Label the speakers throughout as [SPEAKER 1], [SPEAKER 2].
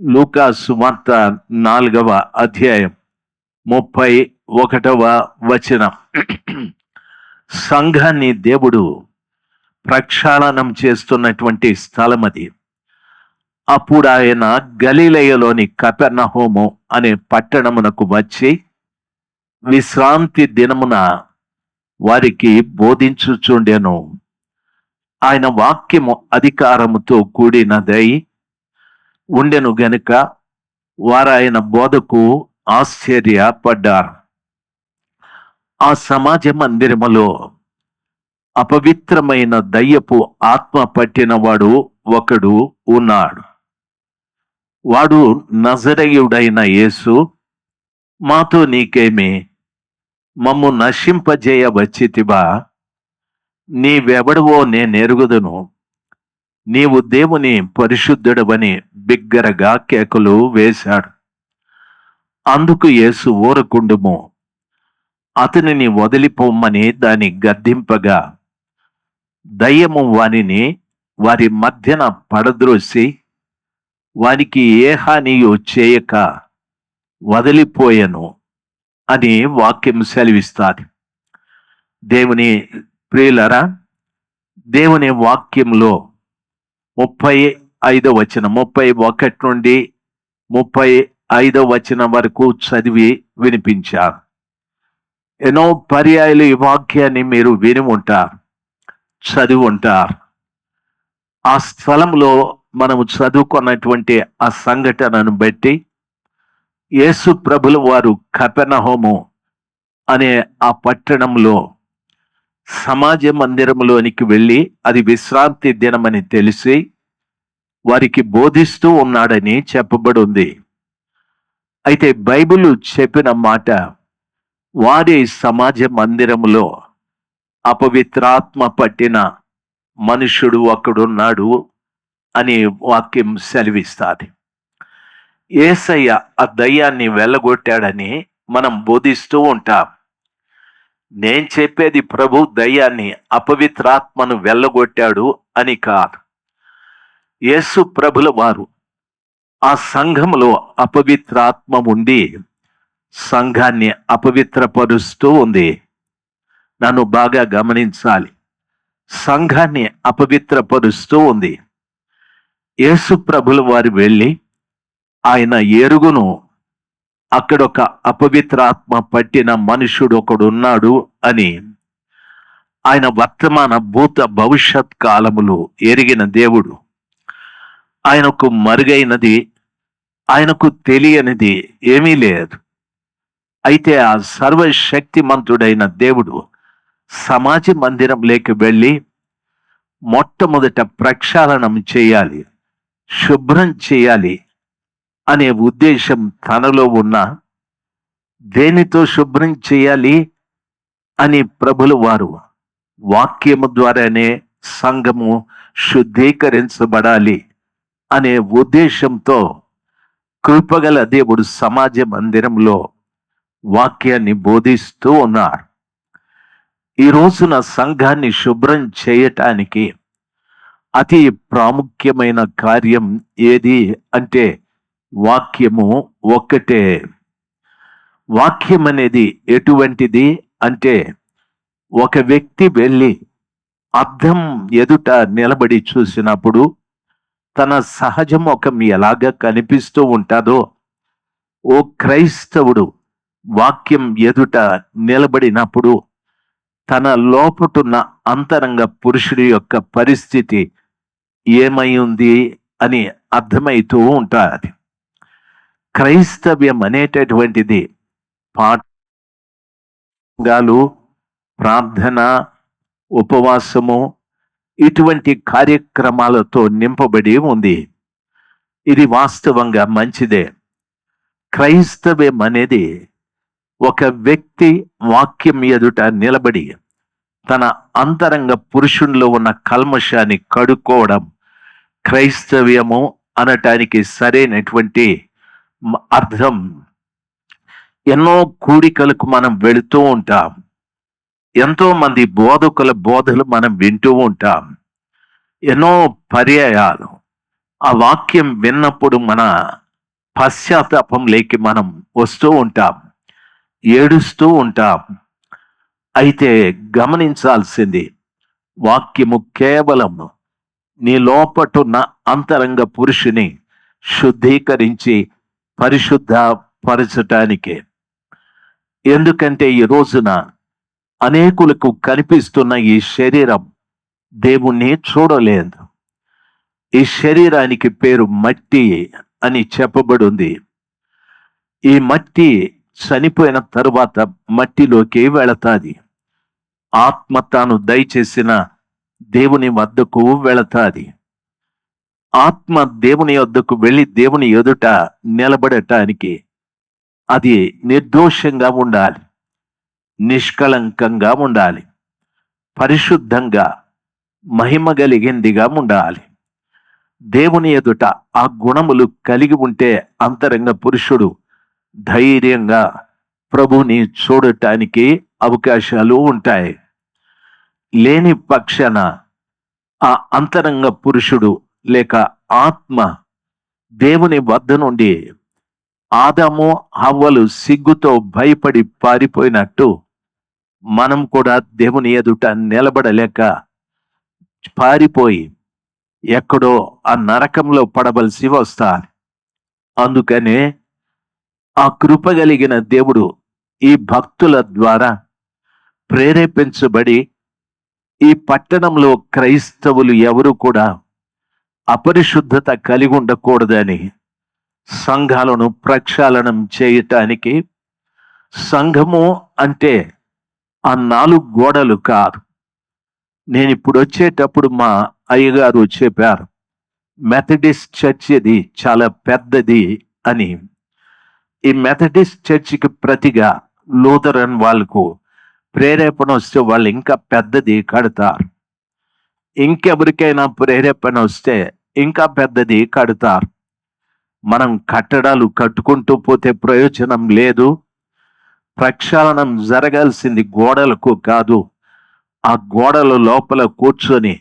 [SPEAKER 1] లూకా సువార్త 4వ అధ్యాయం 31వ వచనం. సంఘాన్ని దేవుడు ప్రక్షాళనం చేస్తున్నటువంటి స్థలం అది. అప్పుడు ఆయన గలిలయలోని కపెర్నహూము అనే పట్టణమునకు వచ్చి విశ్రాంతి దినమున వారికి బోధించుచుండెను. ఆయన వాక్యము అధికారముతో కూడినదై ఉండెను గనుక వారు ఆయన బోధకు ఆశ్చర్యపడ్డారు. ఆ సమాజ మందిరములో అపవిత్రమైన దయ్యపు ఆత్మ పట్టినవాడు ఒకడు ఉన్నాడు. వాడు నజరేయుడైన యేసు, మాతో నీకేమి, మమ్ము నశింపజేయ వచ్చితివా? నీవెవడవో నేనెరుగుదును, నీవు దేవుని పరిశుద్ధుడవని బిగ్గరగా కేకలు వేశాడు. అందుకు యేసు ఊరకుండుము, అతనిని వదిలిపోమ్మని దాని గద్దింపగా దయ్యము వానిని వారి మధ్యన పడద్రోసి వానికి ఏ హానియు చేయక వదిలిపోయెను అని వాక్యం సెలవిస్తాది. దేవుని ప్రియులరా, దేవుని వాక్యంలో 35వ వచనం 31 నుండి 35వ వచనం వరకు చదివి వినిపించారు. ఎన్నో పర్యాయాలు ఈ వాక్యాన్ని మీరు విని ఉంటారు, చదివి ఉంటారు. ఆ స్థలంలో మనము చదువుకున్నటువంటి ఆ సంఘటనను బట్టి యేసు ప్రభుల వారు కపెర్నహూము అనే ఆ పట్టణంలో సమాజ మందిరంలోనికి వెళ్ళి అది విశ్రాంతి దినమని తెలిసి వారికి బోధిస్తూ ఉన్నాడని చెప్పబడి ఉంది. అయితే బైబిల్ చెప్పిన మాట, వారి సమాజ మందిరంలో అపవిత్రాత్మ పట్టిన మనుషుడు ఒకడున్నాడు అని వాక్యం సెలవిస్తాది. యేసయ్య ఆ దయ్యాన్ని వెళ్ళగొట్టాడని మనం బోధిస్తూ ఉంటాం. నేను చెప్పేది ప్రభు దయ్యాన్ని, అపవిత్రాత్మను వెళ్ళగొట్టాడు అని కాదు. యేసు ప్రభుల వారు ఆ సంఘంలో అపవిత్రాత్మ ఉండి సంఘాన్ని అపవిత్రపరుస్తూ ఉంది. నన్ను బాగా గమనించాలి. సంఘాన్ని అపవిత్రపరుస్తూ ఉంది. యేసు ప్రభుల వారు వెళ్ళి ఆయన ఎరుగును, అక్కడొక అపవిత్రాత్మ పట్టిన మనుషుడు ఒకడున్నాడు అని. ఆయన వర్తమాన భూత భవిష్యత్ కాలములు ఎరిగిన దేవుడు. ఆయనకు మరుగైనది, ఆయనకు తెలియనిది ఏమీ లేదు. అయితే ఆ సర్వశక్తిమంతుడైన దేవుడు సమాజ మందిరంలోకి వెళ్ళి మొట్టమొదట ప్రక్షాళనం చేయాలి, శుభ్రం చేయాలి అనే ఉద్దేశం తనలో ఉన్న, దేనితో శుభ్రం చేయాలి అని ప్రభుల వారు వాక్యము ద్వారానే సంఘము శుద్ధీకరించబడాలి అనే ఉద్దేశంతో కృపగల దేవుడు సమాజ మందిరంలో వాక్యాన్ని బోధిస్తూ ఉన్నారు. ఈ రోజున సంఘాన్ని శుభ్రం చేయటానికి అతి ప్రాముఖ్యమైన కార్యం ఏది అంటే వాక్యము ఒక్కటే. వాక్యం అనేది ఎటువంటిది అంటే, ఒక వ్యక్తి వెళ్ళి అద్దం ఎదుట నిలబడి చూసినప్పుడు తన సహజ ముఖం ఎలాగ కనిపిస్తూ ఉంటుందో, ఓ క్రైస్తవుడు వాక్యం ఎదుట నిలబడినప్పుడు తన లోపటున్న అంతరంగ పురుషుడి యొక్క పరిస్థితి ఏమై ఉంది అని అర్థమవుతూ ఉంటుంది. క్రైస్తవ్యం అనేటటువంటిది పాఠాలు, ప్రార్థన, ఉపవాసము, ఇటువంటి కార్యక్రమాలతో నింపబడి ఉంది. ఇది వాస్తవంగా మంచిదే. క్రైస్తవ్యం అనేది ఒక వ్యక్తి వాక్యం ఎదుట నిలబడి తన అంతరంగ పురుషునిలో ఉన్న కల్మషాన్ని కడుక్కోవడం క్రైస్తవ్యము అనటానికి సరైనటువంటి అర్థం. ఎన్నో కూడికలకు మనం వెళుతూ ఉంటాం, ఎంతో మంది బోధకుల బోధలు మనం వింటూ ఉంటాం. ఎన్నో పర్యాయాలు ఆ వాక్యం విన్నప్పుడు మన పశ్చాత్తాపంలోకి మనం వస్తూ ఉంటాం, ఏడుస్తూ ఉంటాం. అయితే గమనించాల్సింది, వాక్యము కేవలం నీ లోపటున్న అంతరంగ పురుషుని శుద్ధీకరించి పరిశుద్ధ పరచటానికే. ఎందుకంటే ఈ రోజున అనేకులకు కనిపిస్తున్న ఈ శరీరం దేవుణ్ణి చూడలేదు. ఈ శరీరానికి పేరు మట్టి అని చెప్పబడింది. ఈ మట్టి చనిపోయిన తరువాత మట్టిలోకి వెళతాది. ఆత్మ తాను దయచేసిన దేవుని వద్దకు వెళతాది. ఆత్మ దేవుని వద్దకు వెళ్ళి దేవుని ఎదుట నిలబడటానికి అది నిర్దోషంగా ఉండాలి, నిష్కళంకంగా ఉండాలి, పరిశుద్ధంగా మహిమ కలిగిందిగా ఉండాలి. దేవుని ఎదుట ఆ గుణములు కలిగి ఉంటే అంతరంగ పురుషుడు ధైర్యంగా ప్రభుని చూడటానికి అవకాశాలు ఉంటాయి. లేని పక్షాన ఆ అంతరంగ పురుషుడు లేక ఆత్మ దేవుని వద్ద నుండి ఆదాము హవ్వలు సిగ్గుతో భయపడి పారిపోయినట్టు మనం కూడా దేవుని ఎదుట నిలబడలేక పారిపోయి ఎక్కడో ఆ నరకంలో పడవలసి వస్తారు. అందుకనే ఆ కృప కలిగిన దేవుడు ఈ భక్తుల ద్వారా ప్రేరేపించబడి ఈ పట్టణంలో క్రైస్తవులు ఎవరు కూడా అపరిశుద్ధత కలిగి ఉండకూడదని సంఘాలను ప్రక్షాళనం చేయటానికి, సంఘము అంటే ఆ 4 గోడలు కాదు. నేను ఇప్పుడు వచ్చేటప్పుడు మా అయ్యగారు చెప్పారు, మెథడిస్ట్ చర్చ్ ఇది చాలా పెద్దది అని. ఈ మెథడిస్ట్ చర్చికి ప్రతిగా లూథరన్ వాళ్ళకు ప్రేరేపణ వస్తే వాళ్ళు ఇంకా పెద్దది కడతారు. ఇంకెవరికైనా ప్రేరేపణ వస్తే ఇంకా పెద్దది కడతారు. మనం కట్టడాలు కట్టుకుంటూ పోతే ప్రయోజనం లేదు. ప్రక్షాళనం జరగాల్సింది గోడలకు కాదు, ఆ గోడల లోపల కూర్చొని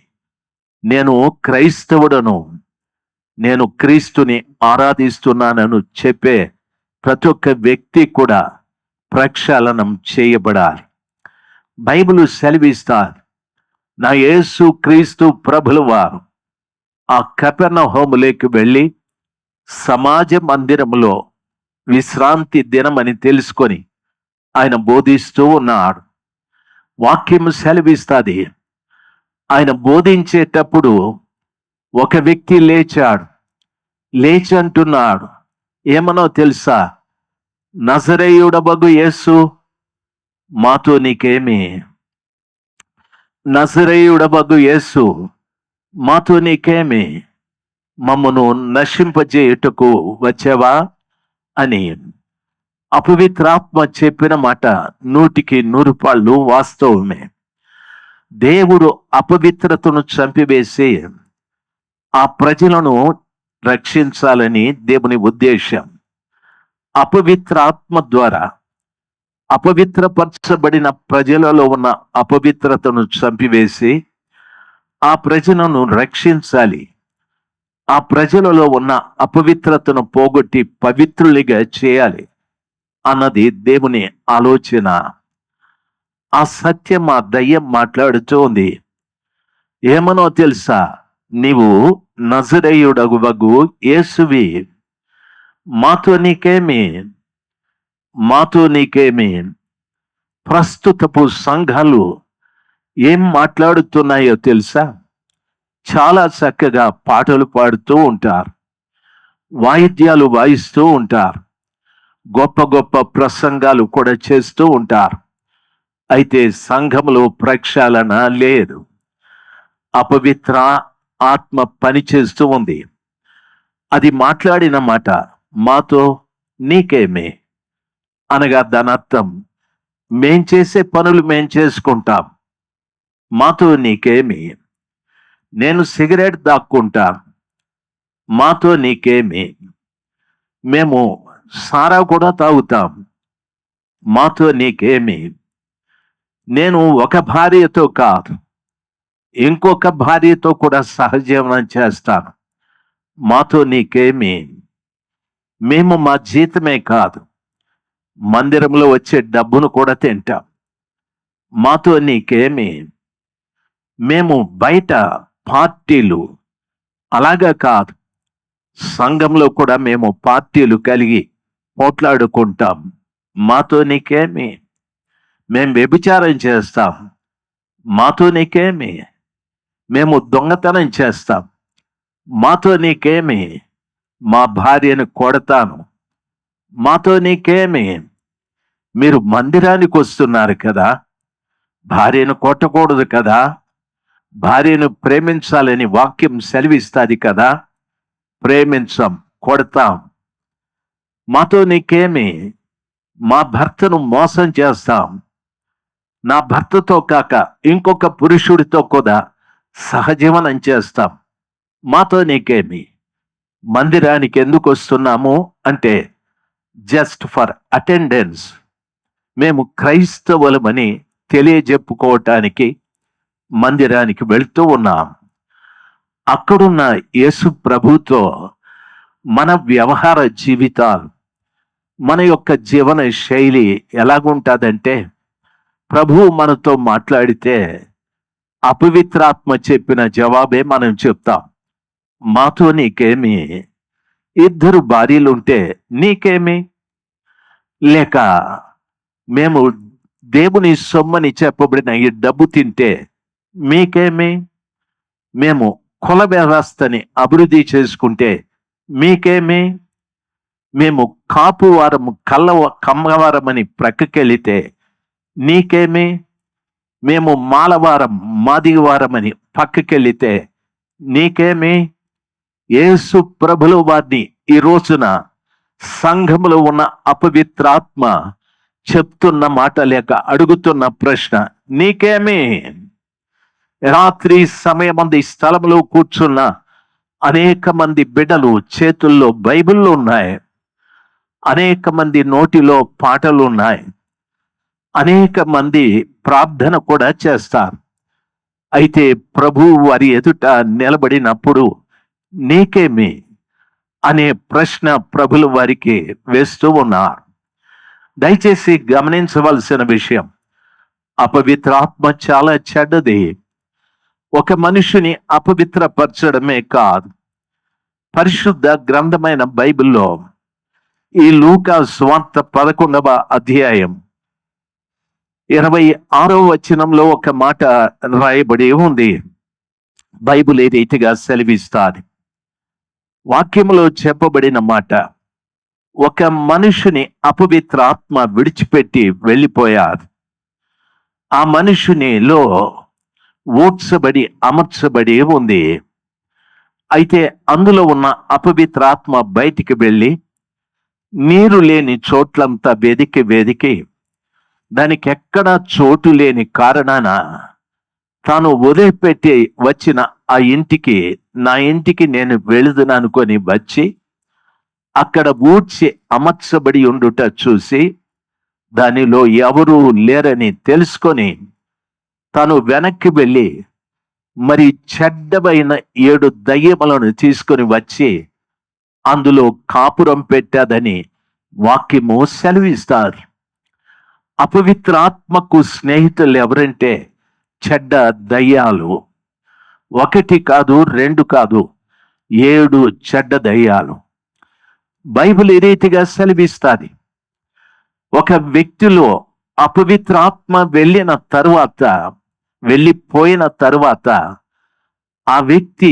[SPEAKER 1] నేను క్రైస్తవుడను, నేను క్రీస్తుని ఆరాధిస్తున్నానని చెప్పే ప్రతి ఒక్క వ్యక్తి కూడా ప్రక్షాళనం చేయబడాలి. బైబిల్ సెలవిస్తారు, నా యేసు క్రీస్తు ప్రభుల వారు ఆ కపెర్నహూములోకి వెళ్ళి సమాజ మందిరంలో విశ్రాంతి దినమని తెలుసుకొని ఆయన బోధిస్తూ ఉన్నాడు. వాక్యము సెలవిస్తుంది, ఆయన బోధించేటప్పుడు ఒక వ్యక్తి లేచాడు. లేచి అంటున్నాడు, ఏమనో తెలుసా, నజరేయుడవగు యేసు మాతో నీకేమి? నజరేయుడవగు యేసు మాతో నీకేమి? మమ్మను నశింపజేయుటకు వచ్చావా అని. అపవిత్రాత్మ చెప్పిన మాట 100% వాస్తవమే. దేవుడు అపవిత్రతను చంపివేసి ఆ ప్రజలను రక్షించాలని దేవుని ఉద్దేశం. అపవిత్రాత్మ ద్వారా అపవిత్రపరచబడిన ప్రజలలో ఉన్న అపవిత్రతను చంపివేసి ఆ ప్రజలను రక్షించాలి. ఆ ప్రజలలో ఉన్న అపవిత్రతను పోగొట్టి పవిత్రులుగా చేయాలి అన్నది దేవుని ఆలోచన. ఆ సత్యం ఆ దయ్యం మాట్లాడుతూ ఉంది. ఏమనో తెలుసా, నీవు నజరేయుడగు యేసువి, మాతో నీకేమి? మాతో నీకేమి? ప్రస్తుతపు సంఘాలు ఏం మాట్లాడుతున్నాయో తెలుసా? చాలా చక్కగా పాటలు పాడుతూ ఉంటారు, వాయిద్యాలు వాయిస్తూ ఉంటారు, గొప్ప గొప్ప ప్రసంగాలు కూడా చేస్తూ ఉంటారు. అయితే సంఘంలో ప్రక్షాళన లేదు. అపవిత్ర ఆత్మ పని చేస్తూ ఉంది. అది మాట్లాడిన మాట మాతో నీకేమే అనగా దాని అర్థం, మేం చేసే పనులు మేం చేసుకుంటాం, మాతో నీకేమి? నేను సిగరెట్ దాక్కుంటా, మాతో నీకేమి? మేము సారా కూడా తాగుతాం, మాతో నీకేమి? నేను ఒక భార్యతో కాదు ఇంకొక భార్యతో కూడా సహజీవనం చేస్తాను, మాతో నీకేమి? మేము మా జీతమే కాదు, మందిరంలో వచ్చే డబ్బును కూడా తింటాం. మాతో నీకేమి? మేము బయట పార్టీలు అలాగా కాదు, సంఘంలో కూడా మేము పార్టీలు కలిగి పోట్లాడుకుంటాం. మాతో నీకేమి? మేము వ్యభిచారం చేస్తాం. మాతో నీకేమి? మేము దొంగతనం చేస్తాం. మాతో నీకేమి? మా భార్యను కొడతాను. మాతో నీకేమి? మీరు మందిరానికి వస్తున్నారు కదా, భార్యను కొట్టకూడదు కదా, భార్యను ప్రేమించాలని వాక్యం సెలవిస్తుంది కదా, ప్రేమించం, కొడతాం. మాతో నీకేమి? మా భర్తను మోసం చేస్తాం. నా భర్తతో కాక ఇంకొక పురుషుడితో కూడా సహజీవనం చేస్తాం. మాతో నీకేమి? మందిరానికి ఎందుకు వస్తున్నాము అంటే జస్ట్ ఫర్ అటెండెన్స్. మేము క్రైస్తవులమని తెలియజెప్పుకోవటానికి మందిరానికి వెళ్తూ ఉన్నాం. అక్కడున్న యేసు ప్రభుతో మన వ్యవహార జీవితాలు, మన యొక్క జీవన శైలి ఎలాగుంటుందంటే, ప్రభువు మనతో మాట్లాడితే అపవిత్రాత్మ చెప్పిన జవాబే మనం చెప్తాం. మాతో నీకేమి? ఇద్దరు భార్యలుంటే నీకేమి? లేక మేము దేవుని సొమ్మని చెప్పబడిన ఈ డబ్బు తింటే మీకేమి? మేము కుల వ్యవస్థని అభివృద్ధి చేసుకుంటే మీకేమి? మేము కాపువారము కమ్మవారమని ప్రక్కకెళితే నీకేమి? మేము మాలవారం మాదివారమని పక్కకెళితే నీకేమి? యేసు ప్రభుల వారిని ఈ రోజున సంఘములో ఉన్న అపవిత్రాత్మ చెప్తున్న మాట లేక అడుగుతున్న ప్రశ్న నీకేమి? రాత్రి సమయమంది స్థలంలో కూర్చున్న అనేక మంది బిడ్డలు చేతుల్లో బైబిళ్ళు ఉన్నాయి, అనేక మంది నోటిలో పాటలు ఉన్నాయి, అనేక మంది ప్రార్థన కూడా చేస్తారు. అయితే ప్రభువు వారి ఎదుట నిలబడినప్పుడు నీకేమి అనే ప్రశ్న ప్రభులు వారికి వేస్తూ ఉన్నారు. దయచేసి గమనించవలసిన విషయం, అపవిత్రాత్మ చాలా చెడ్డది. ఒక మనిషిని అపవిత్రపరచడమే కాదు, పరిశుద్ధ గ్రంథమైన బైబిల్లో ఈ లూకా సువార్త 11వ అధ్యాయం 26వ వచనంలో ఒక మాట రాయబడి ఉంది. బైబిల్ ఏ రీతిగా సెలవిస్తాది? వాక్యములో చెప్పబడిన మాట, ఒక మనుషుని అపవిత్రాత్మ విడిచిపెట్టి వెళ్ళిపోయారు. ఆ మనుషునిలో ఓడ్చబడి అమర్చబడి ఉంది. అయితే అందులో ఉన్న అపవిత్రాత్మ బయటికి వెళ్ళి నీరు లేని చోట్లంతా వెదికి దానికి ఎక్కడా చోటు లేని కారణాన తాను వదిలిపెట్టి వచ్చిన ఆ ఇంటికి, నా ఇంటికి నేను వెళుదును అనుకొని వచ్చి అక్కడ ఊడ్చి అమర్చబడి ఉండుట చూసి దానిలో ఎవరూ లేరని తెలుసుకొని తాను వెనక్కి వెళ్ళి మరి చెడ్డమైన 7 దయ్యములను తీసుకొని వచ్చి అందులో కాపురం పెట్టాదని వాక్యము సెలవిస్తారు. అపవిత్రాత్మకు స్నేహితులు ఎవరంటే చెడ్డ దయ్యాలు. 1 కాదు, 2 కాదు, 7 చెడ్డ దయ్యాలు. బైబిల్ ఈ రీతిగా సెలవిస్తుంది. ఒక వ్యక్తిలో అపవిత్రాత్మ వెళ్ళిపోయిన తరువాత ఆ వ్యక్తి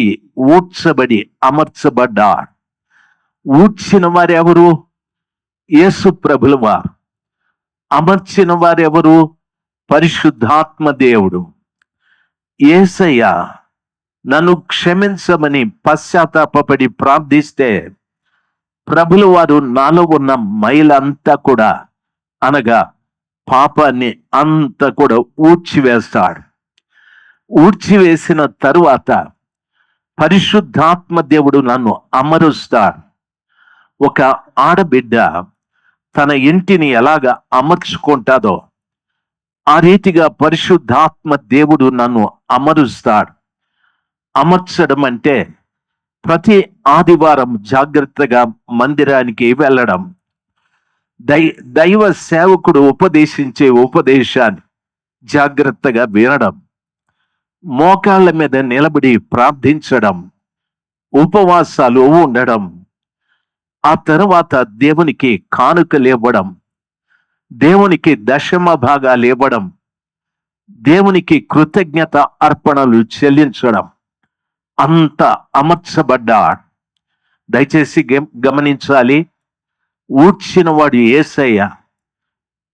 [SPEAKER 1] ఊడ్చబడి అమర్చబడ్డాడు. ఊడ్చిన వారెవరు? యేసు ప్రభుల వారు. అమర్చిన వారెవరు? పరిశుద్ధాత్మ దేవుడు. యేసయ్య నన్ను క్షమించమని పశ్చాత్తాపపడి ప్రార్థిస్తే ప్రభుల వారు నాలో ఉన్న మైలంతా కూడా, అనగా పాపాన్ని అంతా కూడా ఊడ్చివేస్తాడు. ఊడ్చివేసిన తరువాత పరిశుద్ధాత్మ దేవుడు నన్ను అమరుస్తాడు. ఒక ఆడబిడ్డ తన ఇంటిని ఎలాగ అమర్చుకుంటాదో ఆ రీతిగా పరిశుద్ధాత్మ దేవుడు నన్ను అమరుస్తాడు. అమర్చడం అంటే ప్రతి ఆదివారం జాగ్రత్తగా మందిరానికి వెళ్ళడం, దైవ సేవకుడు ఉపదేశించే ఉపదేశాన్ని జాగ్రత్తగా వినడం, మోకాళ్ళ మీద నిలబడి ప్రార్థించడం, ఉపవాసాలు ఉండడం, ఆ తర్వాత దేవునికి కానుకలు ఇవ్వడం, దేవునికి దశమ భాగాలు ఇవ్వడం, దేవునికి కృతజ్ఞత అర్పణలు చెల్లించడం, అంత అమర్చబడ్డాడు. దయచేసి గమనించాలి, ఊడ్చిన వాడు యేసయ్య,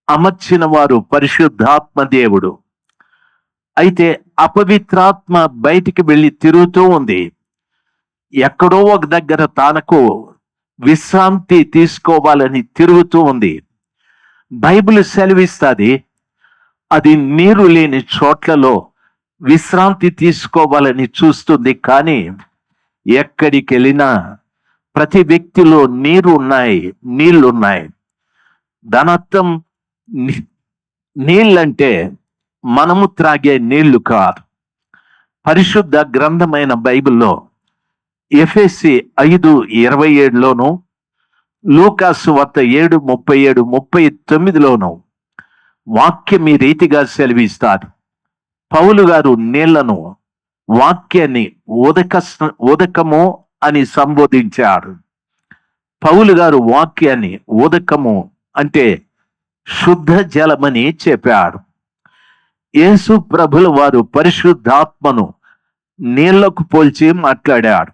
[SPEAKER 1] అమర్చిన వారు పరిశుద్ధాత్మ దేవుడు. అయితే అపవిత్రాత్మ బయటికి వెళ్ళి తిరుగుతూ ఉంది. ఎక్కడో ఒక దగ్గర తనకు విశ్రాంతి తీసుకోవాలని తిరుగుతూ ఉంది. బైబిల్ సెలవిస్తుంది, అది నీరు లేని చోట్లలో విశ్రాంతి తీసుకోవాలని చూస్తుంది. కానీ ఎక్కడికి వెళ్ళినా ప్రతి వ్యక్తిలో నీళ్లున్నాయి. దాని అర్థం నీళ్ళంటే మనము త్రాగే నీళ్లు కాదు. పరిశుద్ధ గ్రంథమైన బైబిల్లో ఎఫెసీ 5:27లోను, లూకాసు వార్త 7:37, 39లోను వాక్యం ఈ రీతిగా సెలవిస్తారు. పౌలు గారు నీళ్లను, వాక్యాన్ని ఉదకము అని సంబోధించాడు. పౌలు గారు వాక్యాన్ని ఉదకము అంటే శుద్ధ జలమని చెప్పాడు. యేసు ప్రభుల వారు పరిశుద్ధాత్మను నీళ్లకు పోల్చి మాట్లాడాడు.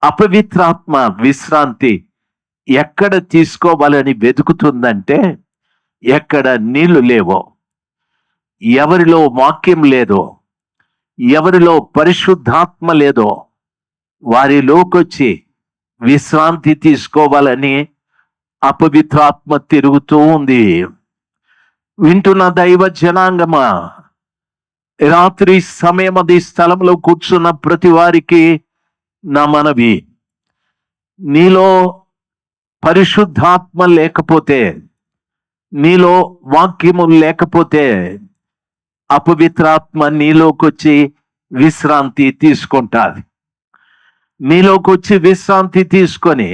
[SPEAKER 1] అపవిత్రాత్మ విశ్రాంతి ఎక్కడ తీసుకోవాలని వెతుకుతుందంటే ఎక్కడ నీళ్లు లేవో, ఎవరిలో వాక్యం లేదో, ఎవరిలో పరిశుద్ధాత్మ లేదో వారిలోకొచ్చి విశ్రాంతి తీసుకోవాలని అపవిత్రాత్మ తిరుగుతూ ఉంది. వింటున్న దైవ జనాంగమా, రాత్రి సమయం అది స్థలంలో కూర్చున్న ప్రతి వారికి నా మనవి, నీలో పరిశుద్ధాత్మ లేకపోతే, నీలో వాక్యము లేకపోతే అపవిత్రాత్మ నీలోకొచ్చి విశ్రాంతి తీసుకుంటాది. నీలోకొచ్చి విశ్రాంతి తీసుకొని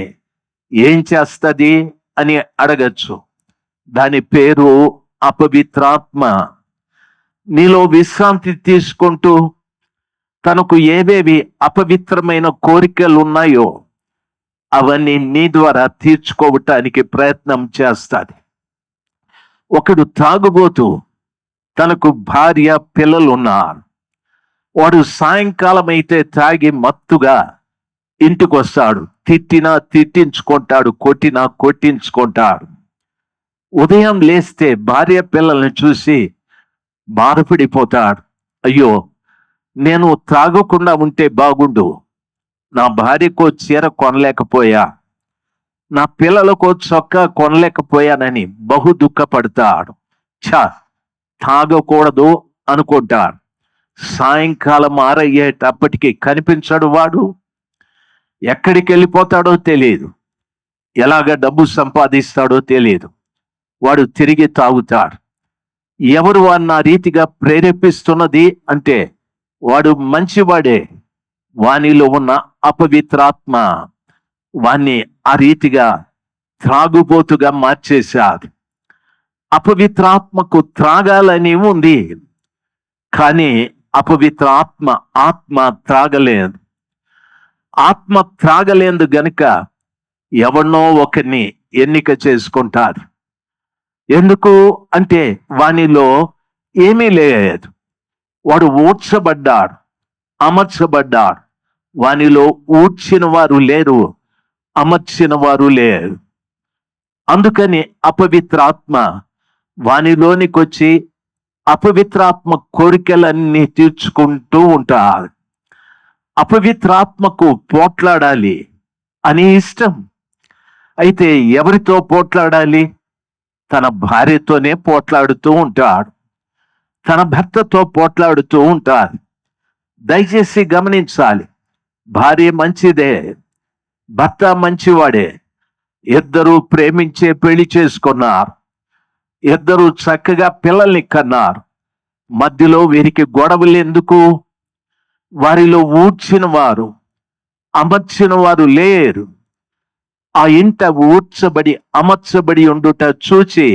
[SPEAKER 1] ఏం చేస్తుంది అని అడగచ్చు. దాని పేరు అపవిత్రాత్మ. నీలో విశ్రాంతి తీసుకుంటూ తనకు ఏవేవి అపవిత్రమైన కోరికలు ఉన్నాయో అవన్నీ నీ ద్వారా తీర్చుకోవటానికి ప్రయత్నం చేస్తుంది. ఒకడు తాగుబోతూ, తనకు భార్య పిల్లలు ఉన్నారు. వాడు సాయంకాలం అయితే తాగి మత్తుగా ఇంటికి వస్తాడు. తిట్టినా తిట్టించుకుంటాడు, కొట్టినా కొట్టించుకుంటాడు. ఉదయం లేస్తే భార్య పిల్లల్ని చూసి బాధపడిపోతాడు. అయ్యో, నేను త్రాగకుండా ఉంటే బాగుండు, నా భార్యకో చీర కొనలేకపోయా, నా పిల్లలకో చొక్కా కొనలేకపోయానని బహు దుఃఖపడతాడు. తాగకూడదు అనుకుంటాడు. సాయంకాలం 6 అయ్యేటప్పటికి కనిపించడు. వాడు ఎక్కడికి వెళ్ళిపోతాడో తెలియదు, ఎలాగ డబ్బు సంపాదిస్తాడో తెలియదు. వాడు తిరిగి తాగుతాడు. ఎవరు వాడిని ఆ రీతిగా ప్రేరేపిస్తున్నది అంటే వాడు మంచివాడే, వానిలో ఉన్న అపవిత్రాత్మ వాణ్ణి ఆ రీతిగా త్రాగుబోతుగా మార్చేశాడు. అపవిత్రాత్మకు త్రాగాలని ఉంది, కానీ అపవిత్ర ఆత్మ త్రాగలేదు. ఆత్మ త్రాగలేదు గనుక ఎవరినో ఒకరిని ఎన్నిక చేసుకుంటారు. ఎందుకు అంటే వానిలో ఏమీ లేదు. వాడు ఊడ్చబడ్డాడు, అమర్చబడ్డాడు. వానిలో ఊడ్చిన వారు లేరు, అమర్చిన వారు లేరు. అందుకని అపవిత్రాత్మ వానిలోనికి వచ్చి అపవిత్రాత్మ కోరికలన్నీ తీర్చుకుంటూ ఉంటారు. అపవిత్రాత్మకు పోట్లాడాలి అని ఇష్టం. అయితే ఎవరితో పోట్లాడాలి? తన భార్యతోనే పోట్లాడుతూ ఉంటాడు, తన భర్తతో పోట్లాడుతూ ఉంటాడు. దయచేసి గమనించాలి, భార్య మంచిదే, భర్త మంచివాడే, ఇద్దరు ప్రేమించే పెళ్లి చేసుకున్నారు, ఇద్దరు చక్కగా పిల్లల్ని కన్నారు. మధ్యలో వీరికి గొడవలు ఎందుకు? వారిలో ఊడ్చిన వారు, అమర్చిన వారు లేరు. ఆ ఇంట అమర్చబడి ఉండుట చూచి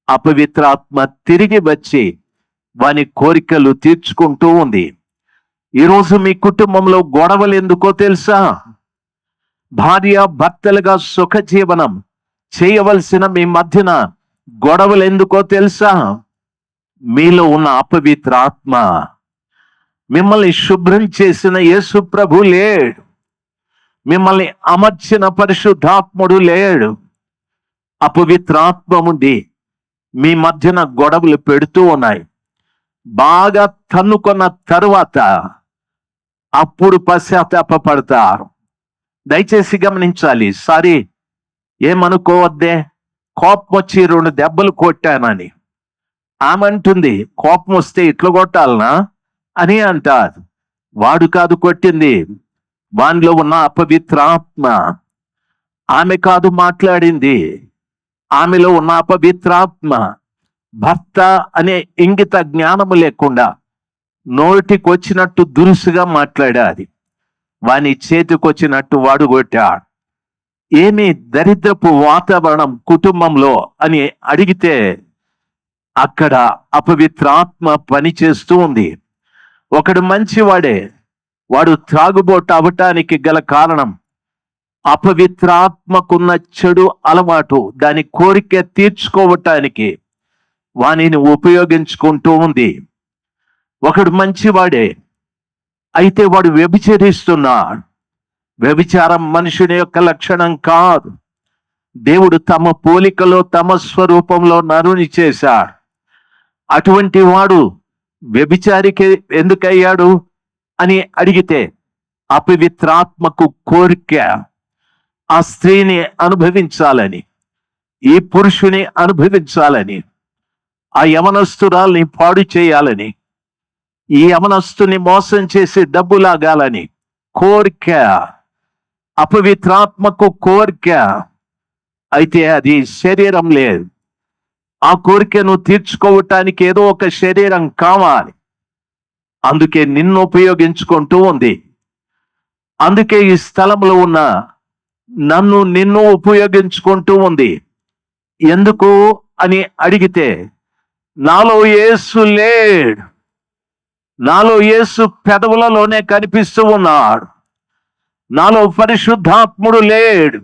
[SPEAKER 1] అపవిత్రాత్మ తిరిగి వచ్చి వాని కోరికలు తీర్చుకుంటూ ఉంది. ఈరోజు మీ కుటుంబంలో గొడవలు ఎందుకో తెలుసా? భార్య భర్తలుగా సుఖ జీవనం చేయవలసిన మీ మధ్యన గొడవలు ఎందుకో తెలుసా? మీలో ఉన్న అపవిత్ర ఆత్మ, మిమ్మల్ని శుభ్రం చేసిన యేసు ప్రభు లేడు, మిమ్మల్ని అమర్చిన పరిశుద్ధాత్ముడు లేడు. అపవిత్ర ఆత్మ ఉండి మీ మధ్యన గొడవలు పెడుతూ ఉన్నాయి. బాగా తన్నుకున్న తరువాత అప్పుడు పశ్చాత్తాపడతారు. దయచేసి గమనించాలి. సారీ, ఏమనుకోవద్దే, కోపం వచ్చి 2 దెబ్బలు కొట్టానని. ఆమె అంటుంది, కోపం వస్తే ఇట్లా కొట్టాలనా అని అంటారు. వాడు కాదు కొట్టింది, వానిలో ఉన్న అపవిత్ర ఆత్మ. ఆమె కాదు మాట్లాడింది, ఆమెలో ఉన్న అపవిత్ర ఆత్మ. భర్త అనే ఇంగిత జ్ఞానము లేకుండా నోటికి వచ్చినట్టు దురుసుగా మాట్లాడాది. వాని చేతికొచ్చినట్టు వాడు కొట్టాడు. ఏమి దరిద్రపు వాతావరణం కుటుంబంలో అని అడిగితే అక్కడ అపవిత్రాత్మ పనిచేస్తూ ఉంది. ఒకడు మంచివాడే, వాడు త్రాగుబోటు అవటానికి గల కారణం అపవిత్రాత్మకున్న చెడు అలవాటు. దాని కోరిక తీర్చుకోవటానికి వానిని ఉపయోగించుకుంటూ ఉంది. ఒకడు మంచివాడే, అయితే వాడు వ్యభిచరిస్తున్నాడు. వ్యభిచారం మనుషుని యొక్క లక్షణం కాదు. దేవుడు తమ పోలికలో తమ స్వరూపంలో నరుని చేశాడు. అటువంటి వాడు వ్యభిచారికి ఎందుకయ్యాడు అని అడిగితే అపవిత్రాత్మకు కోరిక ఆ స్త్రీని అనుభవించాలని, ఈ పురుషుని అనుభవించాలని, ఆ యవనస్తురాల్ని పాడు చేయాలని, ఈ యవనస్తుని మోసం చేసి డబ్బు లాగాలని కోరిక. అపవిత్రాత్మకు కోరిక. అయితే అది శరీరం లేదు. ఆ కోరికను తీర్చుకోవటానికి ఏదో ఒక శరీరం కావాలి. అందుకే నిన్ను ఉపయోగించుకుంటూ ఉంది. అందుకే ఈ స్థలంలో ఉన్న నిన్ను ఉపయోగించుకుంటూ ఉంది. ఎందుకు అని అడిగితే, నాలో యేసు లేడు, నాలో యేసు పెదవులలోనే కనిపిస్తూ ఉన్నాడు. నాలో పరిశుద్ధాత్ముడు లేడు,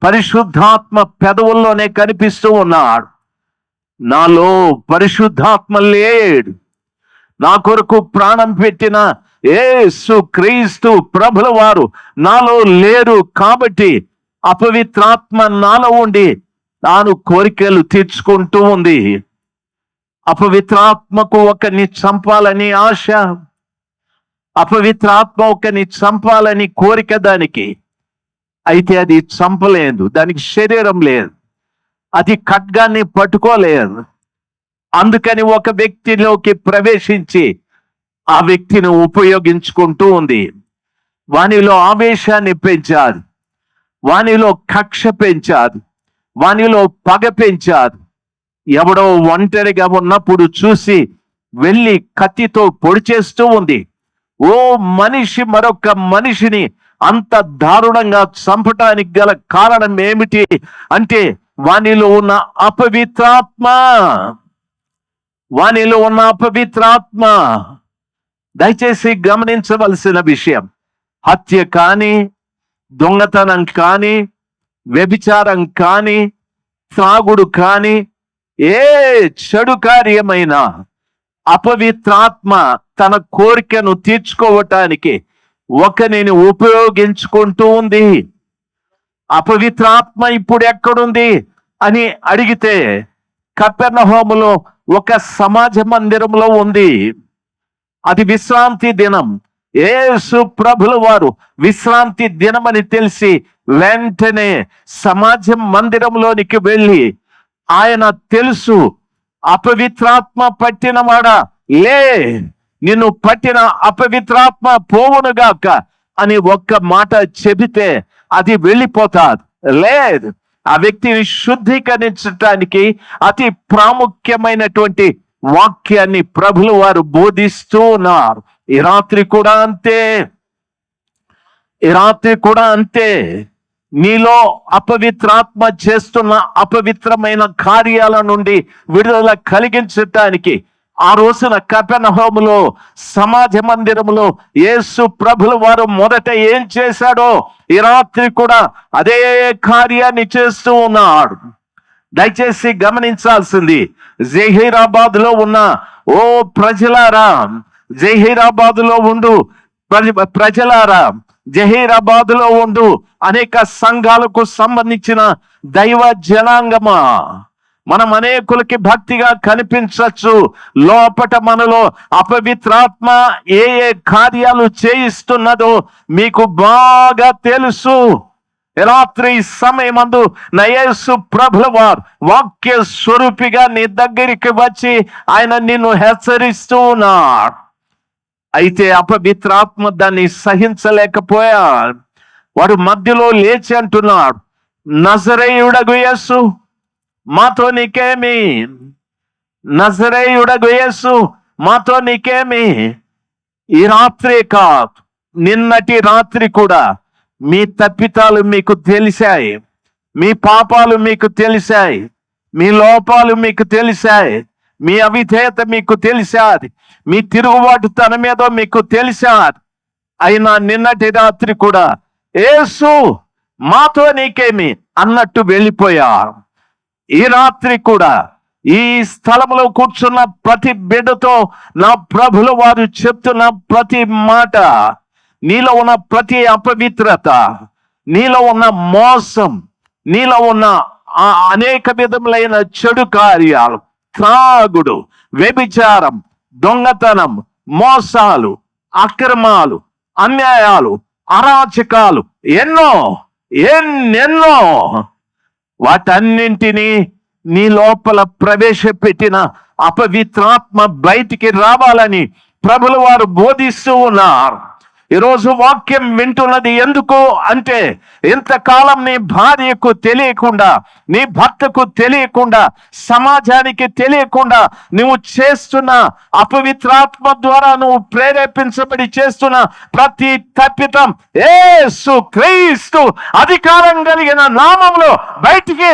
[SPEAKER 1] పరిశుద్ధాత్మ పెదవుల్లోనే కనిపిస్తూ ఉన్నాడు. నాలో పరిశుద్ధాత్మ లేడు. నా కొరకు ప్రాణం పెట్టిన యేసు క్రీస్తు ప్రభుల వారు నాలో లేరు. కాబట్టి అపవిత్రాత్మ నాలో ఉండి తాను కోరికలు తీర్చుకుంటూ ఉంది. అపవిత్రాత్మకు ఒకరిని చంపాలని ఆశ, అపవిత్రాత్మ ఒకరిని చంపాలని కోరిక దానికి. అయితే అది చంపలేదు, దానికి శరీరం లేదు, అది ఖడ్గాన్ని పట్టుకోలేదు. అందుకని ఒక వ్యక్తిలోకి ప్రవేశించి ఆ వ్యక్తిని ఉపయోగించుకుంటూ ఉంది. వానిలో ఆవేశాన్ని పెంచారు, వానిలో కక్ష పెంచారు, వానిలో పగ పెంచారు. ఎవడో ఒంటరిగా ఉన్నప్పుడు చూసి వెళ్ళి కత్తితో పొడి చేస్తూ ఉంది. ఓ మనిషి మరొక మనిషిని అంత దారుణంగా చంపటానికి గల కారణం ఏమిటి అంటే వానిలో ఉన్న అపవిత్రాత్మ, వానిలో ఉన్న అపవిత్రాత్మ. దయచేసి గమనించవలసిన విషయం, హత్య కానీ, దొంగతనం కానీ, వ్యభిచారం కానీ, త్రాగుడు కానీ, ఏ చెడు కార్యమైనా అపవిత్రాత్మ తన కోరికను తీర్చుకోవటానికి ఒకరిని ఉపయోగించుకుంటూ ఉంది. అపవిత్రాత్మ ఇప్పుడు ఎక్కడుంది అని అడిగితే కపెర్నహూములో ఒక సమాజ మందిరంలో ఉంది. అది విశ్రాంతి దినం. యేసు ప్రభుల వారు విశ్రాంతి దినమని తెలిసి వెంటనే సమాజ మందిరంలోనికి వెళ్ళి ఆయన తెలుసు, అపవిత్రాత్మ పట్టినవాడా లే, నిన్ను పట్టిన అపవిత్రాత్మ పోవునుగాక అని ఒక్క మాట చెబితే అది వెళ్ళిపోతాది. లేదు, ఆ వ్యక్తిని శుద్ధీకరించటానికి అతి ప్రాముఖ్యమైనటువంటి వాక్యాన్ని ప్రభులు వారు బోధిస్తూ ఉన్నారు. ఈ రాత్రి కూడా అంతే. ఈ రాత్రి కూడా అంతే. నీలో అపవిత్రాత్మ చేస్తున్న అపవిత్రమైన కార్యాల నుండి విడుదల కలిగించటానికి ఆ రోజున కపెర్నహూములో సమాజ మందిరములో యేసు ప్రభుల వారు మొదట ఏం చేశాడో ఈ రాత్రి కూడా అదే కార్యాన్ని చేస్తూ ఉన్నాడు. దయచేసి గమనించాల్సింది, జహీరాబాద్ లో ఉన్న ఓ ప్రజలారా, జహీరాబాద్ లో ఉండు ప్రజలారా, జహీరాబాద్ లో ఉండు అనేక సంఘాలకు సంబంధించిన దైవ జనాంగమా, మనం అనేకులకి భక్తిగా కనిపించవచ్చు. లోపట మనలో అపవిత్రాత్మ ఏ ఏ కార్యాలు చేయిస్తున్నదో మీకు బాగా తెలుసు. రాత్రి సమయమందు నా యేసు ప్రభుల వారు వాక్య స్వరూపిగా నీ దగ్గరికి వచ్చి ఆయన నిన్ను హెచ్చరిస్తూ ఉన్నాడు. అయితే అపవిత్రాత్మ దాన్ని సహించలేకపోయాడు. వాడు మధ్యలో లేచి అంటున్నాడు, నజరేయుడగు యేసు, మాతో నీకేమి? నజరేయుడగు యేసు, మాతో నీకేమి? ఈ రాత్రి కాదు, నిన్నటి రాత్రి కూడా మీ తప్పితాలు మీకు తెలిసాయి, మీ పాపాలు మీకు తెలిసాయి, మీ లోపాలు మీకు తెలిసాయి, మీ అవిధేయత మీకు తెలిసాది, మీ తిరుగుబాటు తన మీద మీకు తెలిసాది. అయినా నిన్నటి రాత్రి కూడా యేసు మాతో నీకేమి అన్నట్టు వెళ్ళిపోయారు. ఈ రాత్రి కూడా ఈ స్థలంలో కూర్చున్న ప్రతి బిడ్డతో నా ప్రభుల వారు చెప్తున్న ప్రతి మాట, నీలో ఉన్న ప్రతి అపవిత్రత, నీలో ఉన్న మోసం, నీలో ఉన్న అనేక విధములైన చెడు కార్యాలు, త్రాగుడు, వ్యభిచారం, దొంగతనం, మోసాలు, అక్రమాలు, అన్యాయాలు, అరాచకాలు, ఎన్నెన్నో వాటన్నింటినీ నీ లోపల ప్రవేశపెట్టిన అపవిత్రాత్మ బయటికి రావాలని ప్రభుల వారు బోధిస్తూ ఉన్నారు. ఈరోజు వాక్యం వింటున్నది ఎందుకు అంటే, ఇంతకాలం నీ భార్యకు తెలియకుండా, నీ భర్తకు తెలియకుండా, సమాజానికి తెలియకుండా నువ్వు చేస్తున్న అపవిత్రాత్మ ద్వారా నువ్వు ప్రేరేపించబడి చేస్తున్న ప్రతి తప్పితం యేసు క్రీస్తు అధికారం కలిగిన నామములో బయటికి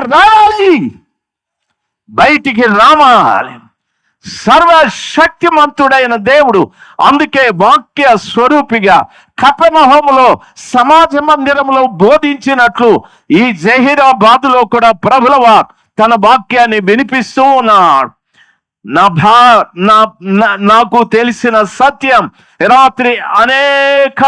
[SPEAKER 1] రావాలి. సర్వశక్తిమంతుడైన దేవుడు అందుకే వాక్య స్వరూపిగా కపెర్నహూములో సమాజ మందిరంలో బోధించినట్లు ఈ జహీరాబాదులో కూడా ప్రభుల వారు తన వాక్యాన్ని వినిపిస్తూ ఉన్నాడు. నాకు తెలిసిన సత్యం, రాత్రి అనేక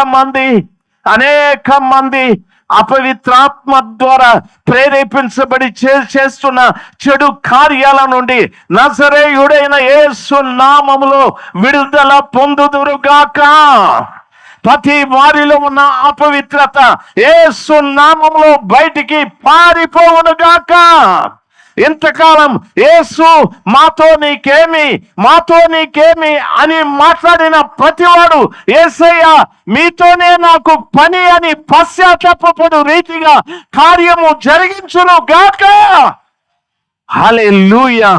[SPEAKER 1] మంది అపవిత్రాత్మ ద్వారా ప్రేరేపించబడి చేస్తున్న చెడు కార్యాల నుండి నజరేయుడైన యేసు నామములో విడుదల పొందుదురుగాక. ప్రతి వారిలో ఉన్న అపవిత్రత యేసు నామములో బయటికి పారిపోవునుగాక. ఇంతకాలం యేసు మాతో నీకేమి అని మాట్లాడిన ప్రతివాడు యేసయ్య మీతోనే నాకు పని అని పశ్చాత్తాపపడు రీతిగా కార్యము జరిగించును గాక. హల్లెలూయా.